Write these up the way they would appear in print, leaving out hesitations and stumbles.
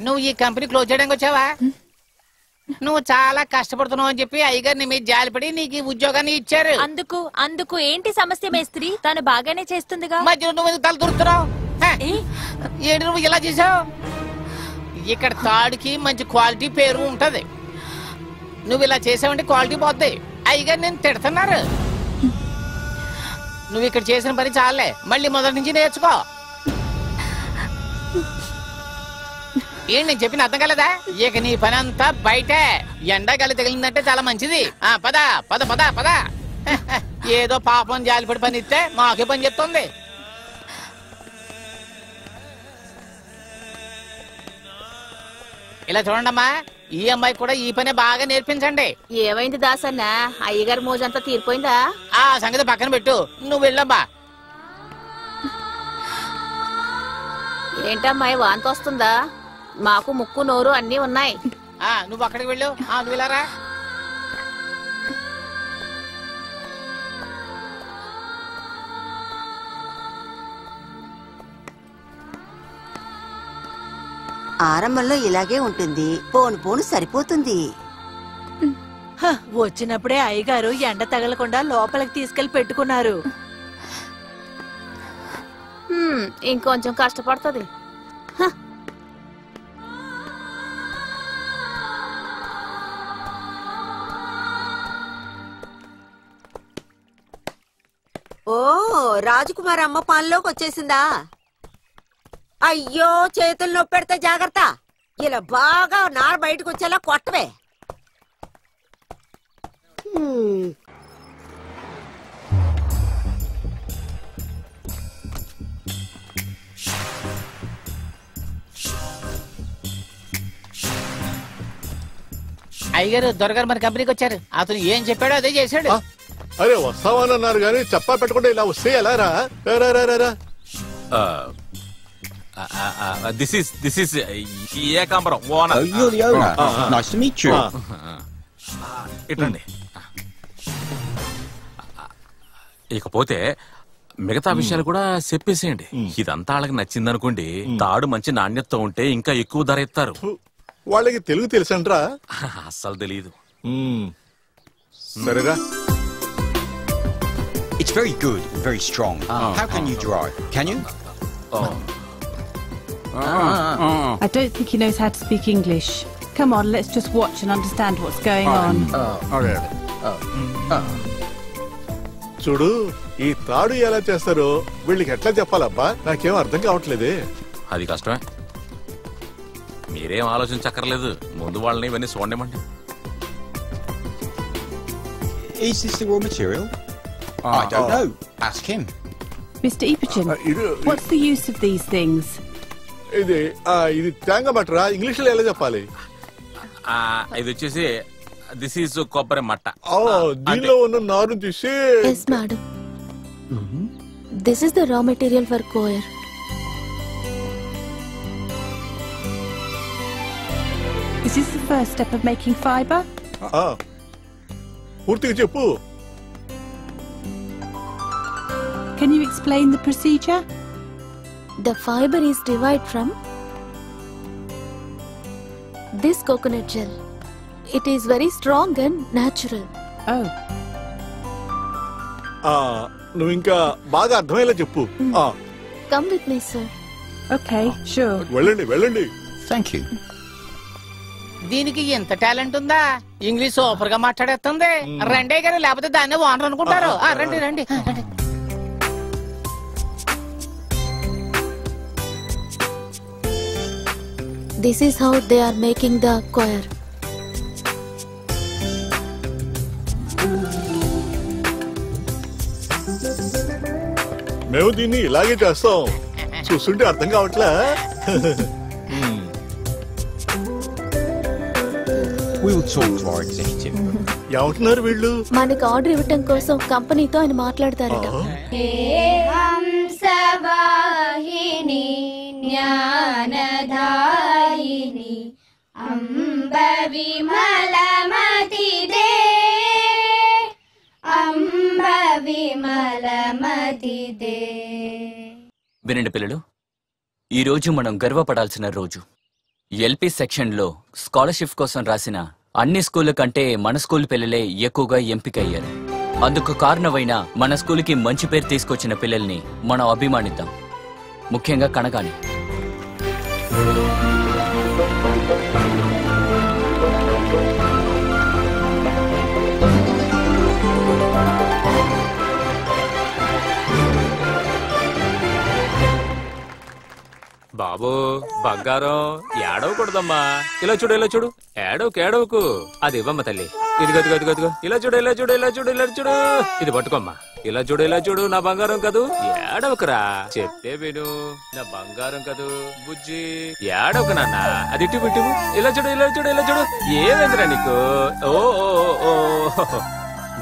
నువ్వు ఈ company close చేయడానికి వచ్చావా? నువ్వు చాలా కష్టపడుతున్నావు అని చెప్పి అయ్యగారు నీ మీద జాలిపడి నీకు ఉద్యోగాన్ని ఇచ్చారు. అందుకు ఏంటి సమస్య మేస్త్రి? తను బాగానే చేస్తుందిగా. మధ్యలో నువ్వు తల దూరుతున్నావు. ఏంటి నువ్వు ఇలా చేసావు? ఇక్కడ తాడుకి మంచి క్వాలిటీ పేరు ఉంటది. నువ్వు ఇలా చేసావంటే క్వాలిటీ పోద్ది. అయ్యగారు నేను తిడుతున్నారు. నువ్వు ఇక్కడ చేసిన పని చాలే, మళ్ళీ మొదటి నుంచి నేర్చుకో. ఏంటి నేను చెప్పిన అర్థం కలదా? ఇక నీ పని అంతా బయటే. ఎండగాలి తగిలిందంటే చాలా మంచిది. పద పద పద పద. ఏదో పాపం జాలిపడి పని ఇస్తే మాకే పని చెప్తుంది. ఇలా చూడండమ్మా, ఈ అమ్మాయి కూడా ఈ పని బాగా నేర్పించండి. ఏమైంది దాసన్న? అయ్యగారి మోజంతా తీరిపోయిందా? ఆ సంగతి పక్కన పెట్టు, నువ్వు వెళ్ళమ్మా. ఏంటమ్మాయి వాంతి వస్తుందా? మాకు ముక్కు నోరు అన్నీ ఉన్నాయి. నువ్వు అక్కడికి వెళ్ళు. నువ్వు వెళ్ళారా? ఆరంభంలో ఇలాగే ఉంటుంది, పోను పోను సరిపోతుంది. వచ్చినప్పుడే అయ్యగారు ఎండ తగలకుండా లోపలికి తీసుకెళ్లి పెట్టుకున్నారు. ఇంకొంచెం కష్టపడుతుంది. ఓ, రాజకుమార్ అమ్మ పనిలోకి వచ్చేసిందా? అయ్యో, చేతులు నొప్పి పెడితే జాగ్రత్త. ఇలా బాగా నార బయటకు వచ్చేలా కొట్టవే. అయ్యగారు దొరగారు మన కంపెనీకి వచ్చారు. అతను ఏం చెప్పాడో అదే చేశాడు. అరే వస్తావని అన్నారు కానీ చెప్పా పెట్టకుండా ఇలా వస్తే ఎలా రా? This is Ekambaram owner. You're the owner. Nice to meet you. ఇట్లండి. ఇకపోతే మిగతా విషయాలు కూడా చెప్పేసేయండి. ఇదంతా వాళ్ళకి నచ్చిందనుకోండి, తాడు మంచి నాణ్యతతో ఉంటే ఇంకా ఎక్కువ ధర ఇస్తారు. వాళ్ళకి తెలుగు తెలుసంట్రా? అస్సలు తెలియదు. సరేరా. It's very good, very strong. How can you drive? Can you? I don't think he knows how to speak English. Come on, let's just watch and understand what's going on. చూడు, ఈ తాడు ఎలా చేస్తారో వీళ్ళకి ఎట్లా చెప్పాలబ్బా? నాకేం అర్థం కావట్లేదే. అది కష్టమే. మీరేం ఆలోచించక్కర్లేదు, ముందు వాళ్ళని ఇవన్నీ చూడమండి. Is this the raw material? I don't know. Ask him. Mr. Ipachin, what's the use of these things? ఇది తేంగ బట్టరా? ఇంగ్లీష్ లో ఎలా చెప్పాలి? ఇది వచ్చేసి దిస్ ఈజ్ కొబ్బరి మట్ట. దీనిలో ఉన్న నారు తీసి. Yes, madam. This is the raw material for coir. Is this the first step of making fibre? పూర్తిగా చెప్పు. Can you explain the procedure? The fibre is derived from this coconut gel. It is very strong and natural. Oh. నువ్వు ఇంకా బాగా అర్థమయ్యేలా చెప్పు. Come with me, sir. Okay, sure. వెళ్ళండి వెళ్ళండి. Thank you. దీనికి ఎంత టాలెంట్ ఉందా? ఇంగ్లీష్ సూపర్ గా మాట్లాడేస్తుంది. రండే గారు, లేకపోతే దాన్ని ఓనర్ అనుకుంటారు. రండి రండి. This is how they are making the coir. మేము దీన్ని ఇలాగే చేస్తాం. చూస్తుంటే అర్థం కావట్లే. We will talk to our executive. ఏమంటున్నారు వీళ్ళు? మనకు ఆర్డర్ ఇవ్వటం కోసం కంపెనీతో ఆయన మాట్లాడతారట. హంసవాహిని జ్ఞానధాయిని అంబ విమలమతిదే అంబ విమలమతిదే. వినండి పిల్లలు, ఈ రోజు మనం గర్వపడాల్సిన రోజు. ఎల్పీ సెక్షన్ లో స్కాలర్షిప్ కోసం రాసిన అన్ని స్కూళ్ల కంటే మన స్కూల్ పిల్లలే ఎక్కువగా ఎంపికయ్యారు. అందుకు కారణమైన మన స్కూల్కి మంచి పేరు తీసుకొచ్చిన పిల్లల్ని మనం అభిమానిద్దాం, ముఖ్యంగా కనగాని. బాబు బంగారం ఏడవకూడదమ్మా. ఇలా చూడు ఇలా చూడు, ఏడవకు. అది ఇవ్వమ్మ తల్లి. ఇదిగో ఇలా చూడు ఇలా చూడు ఇలా చూడు ఇలా చూడు. ఇది పట్టుకోమ్మా. ఇలా చూడు నా బంగారం కదూ. ఏడవకురా, చెప్తే విను. నా బంగారం కదూ బుజ్జి. ఏడవకు నాన్న. అది ఇటు ఇలా చూడు ఇలా చూడు ఇలా చూడు. ఏమైందిరా నీకు? ఓ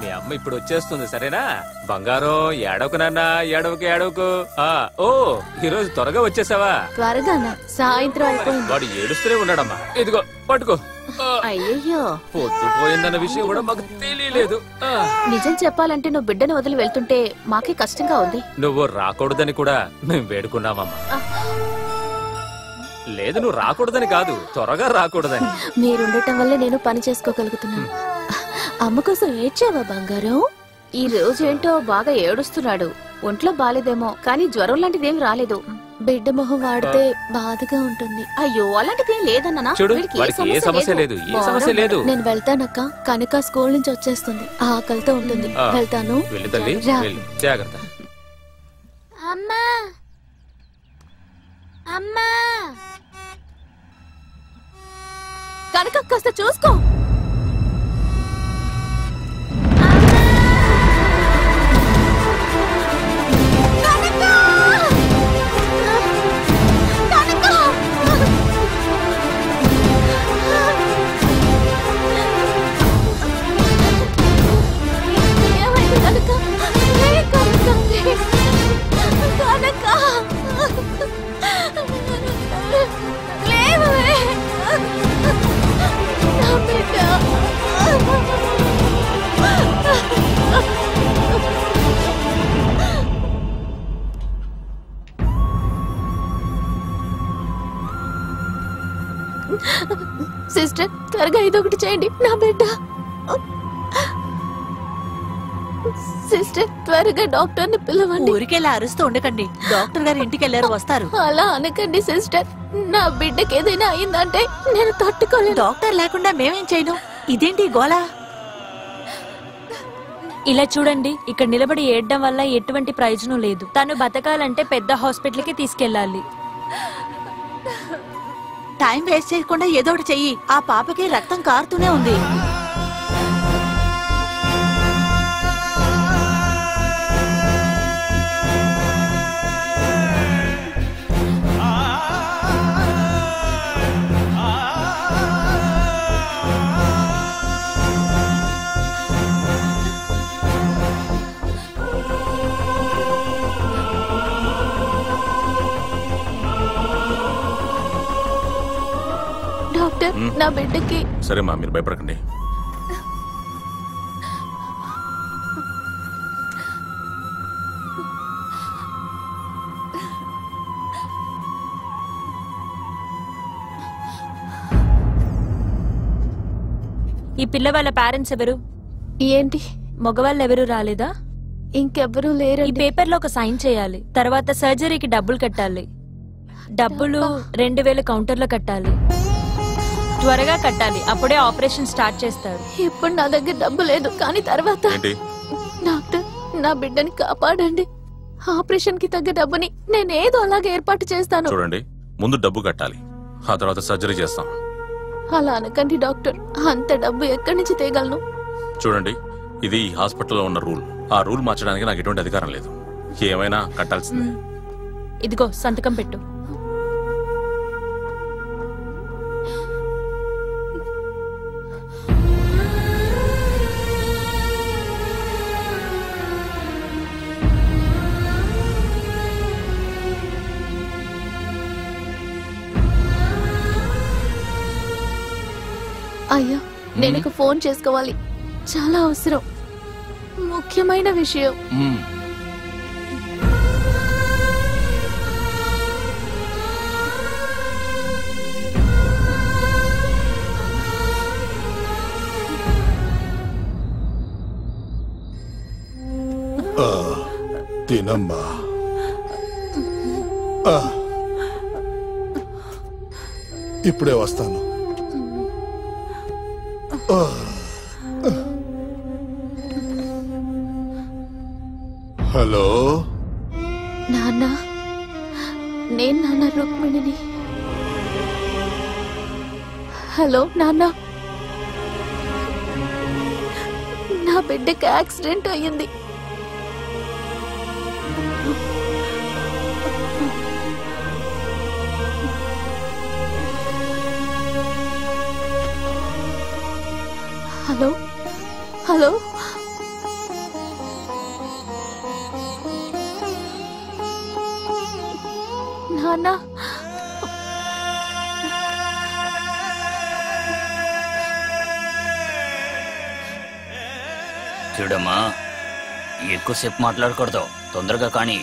మీ అమ్మ ఇప్పుడు వచ్చేస్తుంది, సరేనా? బంగారం ఏడవకు నాన్న, ఏడవకు. ఓ ఈరోజు త్వరగా వచ్చేసావా? త్వరగానా? సాయంత్రం అయిపోయింది. వాడు ఏడుస్తూనే ఉన్నాడమ్మా. ఇదిగో పట్టుకో. అయ్యయ్యో, పొద్దు పోయిందన్న విషయం కూడా మాకు తెలియలేదు. నిజం చెప్పాలంటే నువ్వు బిడ్డను వదిలి వెళ్తుంటే మాకే కష్టంగా ఉంది. నువ్వు రాకూడదని కూడా మేము వేడుకున్నామమ్మా. లేదు, నువ్వు రాకూడదని కాదు, త్వరగా రాకూడదని. మీరుండటం వల్ల నేను పని చేసుకోగలుగుతున్నాను. అమ్మ కోసం ఏడ్చావా బంగారం? ఈ రోజు ఏంటో బాగా ఏడుస్తున్నాడు. ఒంట్లో బాలేదేమో, కానీ జ్వరం లాంటిదేం రాలేదు. బిడ్డ మొహం వాడితే బాధగా ఉంటుంది. అయ్యో, అలాంటిదేం లేదన్నా. చూడు, వాడికి ఏ సమస్య లేదు, ఏ సమస్య లేదు. నేను వెళ్తానక్క. కనుక స్కూల్ నుంచి వచ్చేస్తుంది, ఆకలితో ఉంటుంది. వెళ్తాను. వెళ్ళు తల్లి, వెళ్ళు. జాగ్రత్త. అమ్మా అమ్మా, కనుక కాస్త చూసుకో. సిస్టర్, త్వరగా ఇదొకటి చేయండి, నా బిడ్డ. సిస్టర్, త్వరగా డాక్టర్ ని పిలవండి. ఊరికెళ్ళి అరుస్తూ ఉండకండి, డాక్టర్ గారు ఇంటికి వెళ్ళారు, వస్తారు. అలా అనకండి సిస్టర్, నా బిడ్డకి ఏదైనా అయిందంటే నేను తట్టుకోలేను. డాక్టర్ లేకుండా మేమేం చేయను. ఇదేంటి గోళ? ఇలా చూడండి, ఇక్కడ నిలబడి ఏడ్డం వల్ల ఎటువంటి ప్రయోజనం లేదు. తను బతకాలంటే పెద్ద హాస్పిటల్ కి తీసుకెళ్ళాలి. టైం వేస్ట్ చేయకుండా ఏదో ఒకటి చెయ్యి. ఆ పాపకి రక్తం కారుతూనే ఉంది. డాక్టర్, నా బిడ్డకి. సరే మా, మీరు భయపడకండి. ఈ పిల్ల వాళ్ళ పేరెంట్స్ ఎవరు? ఏంటి, మగవాళ్ళు ఎవరు రాలేదా? ఇంకెవ్వరూ లేరు. ఈ పేపర్ లో ఒక సైన్ చేయాలి. తర్వాత సర్జరీకి డబ్బులు కట్టాలి. డబ్బులు 2000 కౌంటర్ లో కట్టాలి. త్వరగా కట్టాలి, అప్పుడే ఆపరేషన్ స్టార్ట్ చేస్తారు. ఇప్పుడు నా దగ్గర డబ్బు లేదు, కానీ తర్వాత. డాక్టర్, నా బిడ్డని కాపాడండి. ఆపరేషన్ కి తగ్గ డబ్బుని నేనేదో అలాగే ఏర్పాటు చేస్తాను. చూడండి, ముందు డబ్బు కట్టాలి, ఆ తర్వాత సర్జరీ చేస్తాం. అలా అనకండి డాక్టర్, అంత డబ్బు ఎక్కడి నుంచి తేగలను? చూడండి, ఇది ఈ హాస్పిటల్లో ఉన్న రూల్. ఆ రూల్ మార్చడానికి నాకు ఎటువంటి అధికారం లేదు. ఏమైనా కట్టాల్సిందే. ఇదిగో సంతకం పెట్టు. అయ్యా, నేను ఫోన్ చేసుకోవాలి, చాలా అవసరం, ముఖ్యమైన విషయం. తినమ్మా. ఇప్పుడే వస్తాను. హలో నాన్న, నేను నాన్న రుక్మిణిని. హలో నాన్న, నా బిడ్డకి యాక్సిడెంట్ అయ్యింది. హలో హలో నాన్న, చూడమ్మా, ఎక్కువసేపు మాట్లాడకూడదు, తొందరగా కానీ.